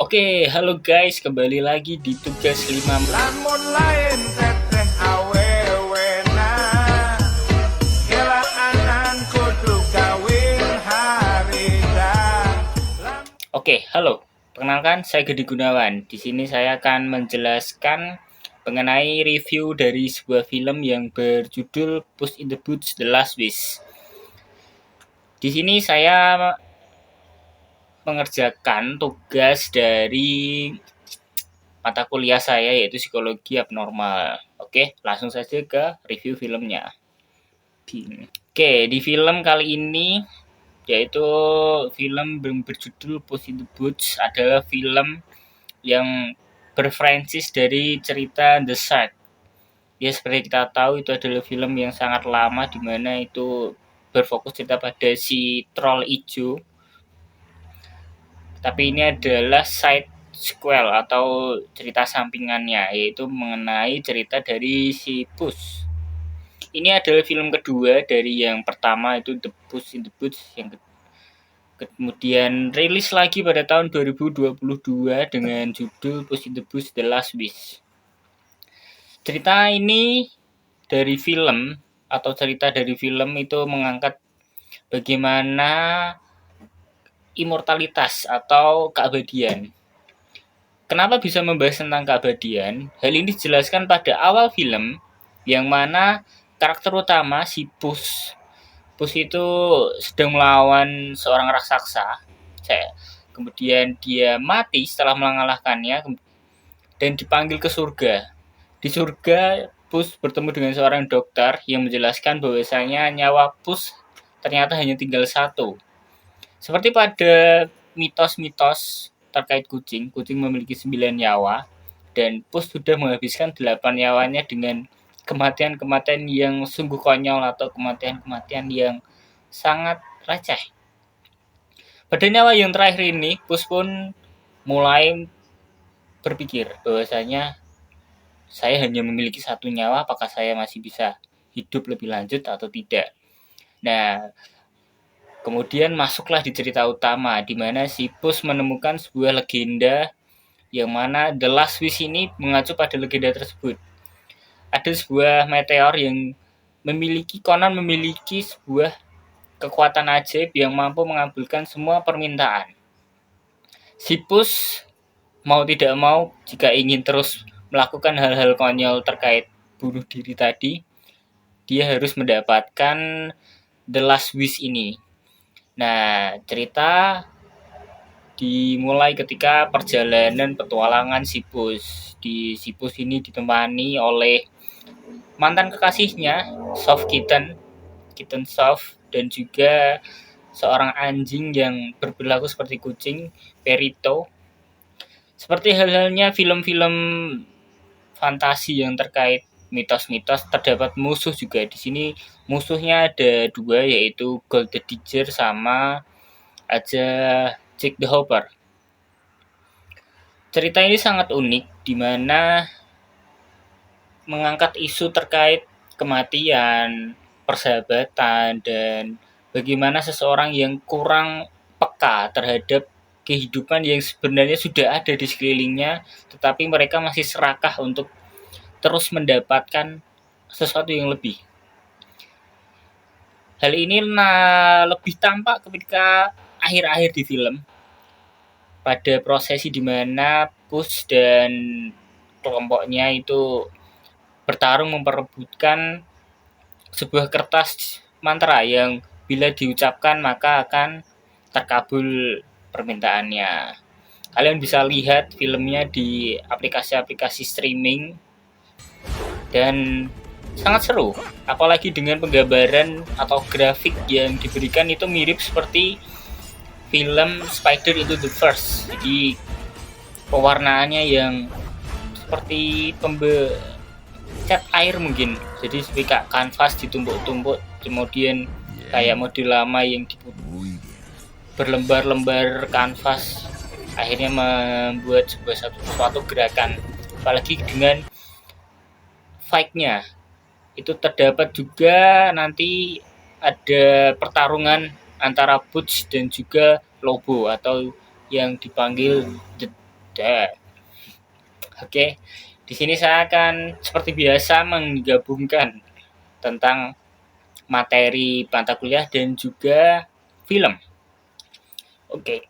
Oke, halo guys, kembali lagi di tugas 5. Lamun lain teteh awewena Kelaan kudu kawin harida. Oke, halo. Perkenalkan, saya Gedi Gunawan. Di sini saya akan menjelaskan mengenai review dari sebuah film yang berjudul Puss in the Boots: The Last Wish. Di sini saya mengerjakan tugas dari mata kuliah saya yaitu psikologi abnormal. Oke, langsung saja ke review filmnya. Oke, di film kali ini yaitu film berjudul Puss in the Boots adalah film yang berfranchise dari cerita The Shark. Ya seperti kita tahu itu adalah film yang sangat lama di mana itu berfokus cerita pada si troll ijo. Tapi ini adalah side sequel atau cerita sampingannya yaitu mengenai cerita dari si Puss. Ini adalah film kedua dari yang pertama itu The Puss in the Boots, yang kemudian rilis lagi pada tahun 2022 dengan judul Puss in the Boots: The Last Wish. Cerita ini dari film atau cerita dari film itu mengangkat bagaimana immortalitas atau keabadian. Kenapa bisa membahas tentang keabadian? Hal ini dijelaskan pada awal film yang mana karakter utama si Puss itu sedang melawan seorang raksasa. Kemudian dia mati setelah mengalahkannya dan dipanggil ke surga. Di surga, Puss bertemu dengan seorang dokter yang menjelaskan bahwasanya nyawa Puss ternyata hanya tinggal satu. Seperti pada mitos-mitos terkait kucing, kucing memiliki 9 nyawa dan Puss sudah menghabiskan 8 nyawanya dengan kematian-kematian yang sungguh konyol atau kematian-kematian yang sangat receh. Pada nyawa yang terakhir ini, Puss pun mulai berpikir bahwasanya saya hanya memiliki satu nyawa, apakah saya masih bisa hidup lebih lanjut atau tidak. Nah, kemudian masuklah di cerita utama, di mana si Puss menemukan sebuah legenda yang mana The Last Wish ini mengacu pada legenda tersebut. Ada sebuah meteor yang konon memiliki sebuah kekuatan ajaib yang mampu mengabulkan semua permintaan. Si Puss mau tidak mau jika ingin terus melakukan hal-hal konyol terkait bunuh diri tadi, dia harus mendapatkan The Last Wish ini. Nah, cerita dimulai ketika perjalanan petualangan si Puss. Si Puss ini ditemani oleh mantan kekasihnya, Soft Kitten Soft, dan juga seorang anjing yang berperilaku seperti kucing, Perito. Seperti halnya film-film fantasi yang terkait mitos-mitos, terdapat musuh juga. Di sini musuhnya ada dua, yaitu Gold the Digger sama aja Jack the Hopper. Cerita ini sangat unik, di mana mengangkat isu terkait kematian, persahabatan, dan bagaimana seseorang yang kurang peka terhadap kehidupan yang sebenarnya sudah ada di sekelilingnya, tetapi mereka masih serakah untuk terus mendapatkan sesuatu yang lebih. Hal ini lebih tampak ketika akhir-akhir di film, pada prosesi di mana Puss dan kelompoknya itu bertarung memperebutkan sebuah kertas mantra yang bila diucapkan maka akan terkabul permintaannya. Kalian bisa lihat filmnya di aplikasi-aplikasi streaming dan sangat seru, apalagi dengan penggambaran atau grafik yang diberikan itu mirip seperti film Spider Into the Verse. Jadi pewarnaannya yang seperti cat air mungkin, jadi seperti kanvas ditumpuk-tumpuk, kemudian kayak model lama yang berlembar-lembar kanvas akhirnya membuat suatu gerakan. Apalagi dengan fight-nya itu terdapat juga nanti ada pertarungan antara Butch dan juga Lobo atau yang dipanggil Dan oke, di sini saya akan seperti biasa menggabungkan tentang materi mata kuliah dan juga film. Oke,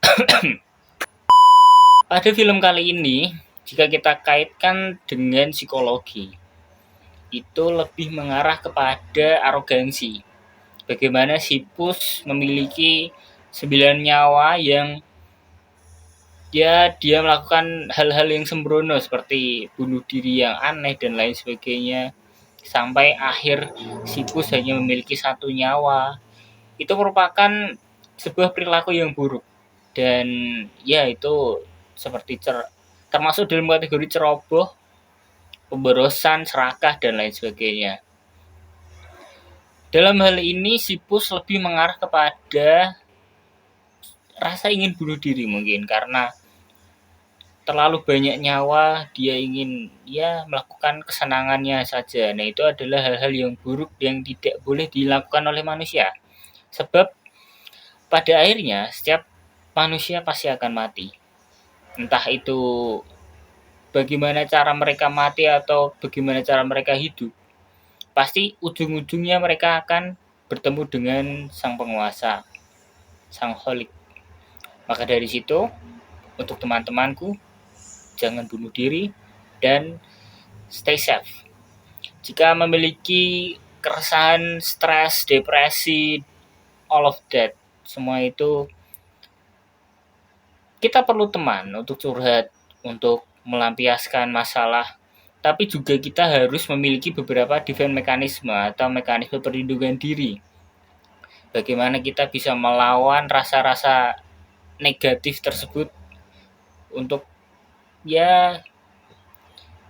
pada film kali ini, jika kita kaitkan dengan psikologi, itu lebih mengarah kepada arogansi. Bagaimana Sipus memiliki 9 nyawa yang dia melakukan hal-hal yang sembrono seperti bunuh diri yang aneh dan lain sebagainya. Sampai akhir Sipus hanya memiliki 1 nyawa. Itu merupakan sebuah perilaku yang buruk. Dan ya itu seperti termasuk dalam kategori ceroboh, pemborosan, serakah, dan lain sebagainya. Dalam hal ini Sipus lebih mengarah kepada rasa ingin bunuh diri mungkin karena terlalu banyak nyawa, dia ingin melakukan kesenangannya saja. Nah, itu adalah hal-hal yang buruk yang tidak boleh dilakukan oleh manusia. Sebab pada akhirnya setiap manusia pasti akan mati. Entah itu bagaimana cara mereka mati atau bagaimana cara mereka hidup. Pasti ujung-ujungnya mereka akan bertemu dengan sang penguasa, sang holik. Maka dari situ, untuk teman-temanku, jangan bunuh diri dan stay safe. Jika memiliki keresahan, stres, depresi, all of that, semua itu kita perlu teman untuk curhat, untuk melampiaskan masalah. Tapi juga kita harus memiliki beberapa defense mekanisme atau mekanisme perlindungan diri. Bagaimana kita bisa melawan rasa-rasa negatif tersebut untuk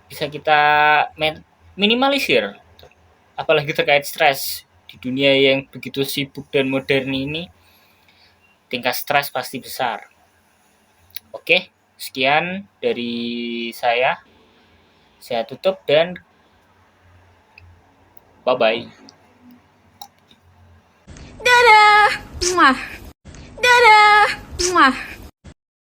bisa kita minimalisir. Apalagi terkait stres di dunia yang begitu sibuk dan modern ini, tingkat stres pasti besar. Oke, sekian dari saya. Saya tutup dan bye-bye. Dadah. Muah. Dadah. Muah.